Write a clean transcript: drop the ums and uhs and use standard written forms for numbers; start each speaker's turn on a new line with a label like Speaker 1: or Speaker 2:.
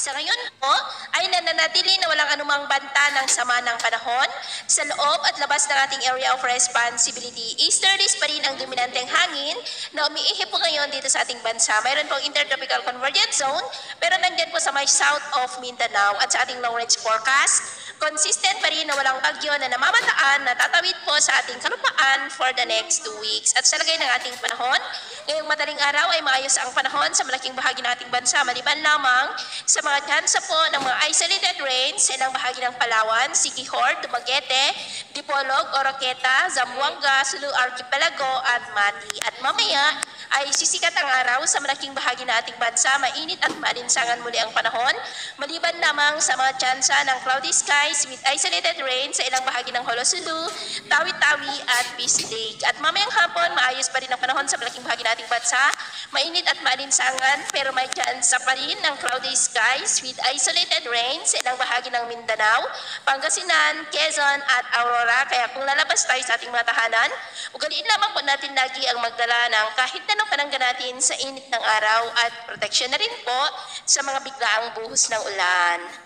Speaker 1: Sa ngayon po ay nananatili na walang anumang banta ng sama ng panahon sa loob at labas ng ating area of responsibility. Easterlies pa rin ang dominanteng hangin na umiihip po ngayon dito sa ating bansa. Mayroon pong intertropical convergence zone pero nandyan po sa may south of Mindanao at sa ating long range forecast. Consistent pa rin na walang bagyo na namamataan na tatawid po sa ating kalupaan for the next 2 weeks. At sa lagay ng ating panahon, ngayong madaling araw ay maayos ang panahon sa malaking bahagi ng ating bansa, maliban lamang sa mga tsansa po ng mga isolated rains sa ilang bahagi ng Palawan, Siquijor, Dumaguete, Dipolog, Oroqueta, Zamboanga, Sulu Archipelago at Mati. At mamaya ay sisikat ang araw sa malaking bahagi ng ating bansa, mainit at maalinsangan muli ang panahon, maliban lamang sa mga tsansa ng cloudy skies with isolated rain sa ilang bahagi ng Holosulu, Tawi-Tawi at Bislig. At mamayang hapon, maayos pa rin ang panahon sa malaking bahagi ng ating bansa, mainit at maalinsangan pero may tsansa pa rin ng cloudy skies with isolated rain sa ilang bahagi ng Mindanao, Pangasinan, Quezon at Aurora. Kaya kung lalabas tayo sa ating mga tahanan, ugaliin lamang po natin lagi ang magdala ng kahit na ng panangga natin sa init ng araw at proteksyon na rin po sa mga biglaang buhos ng ulan.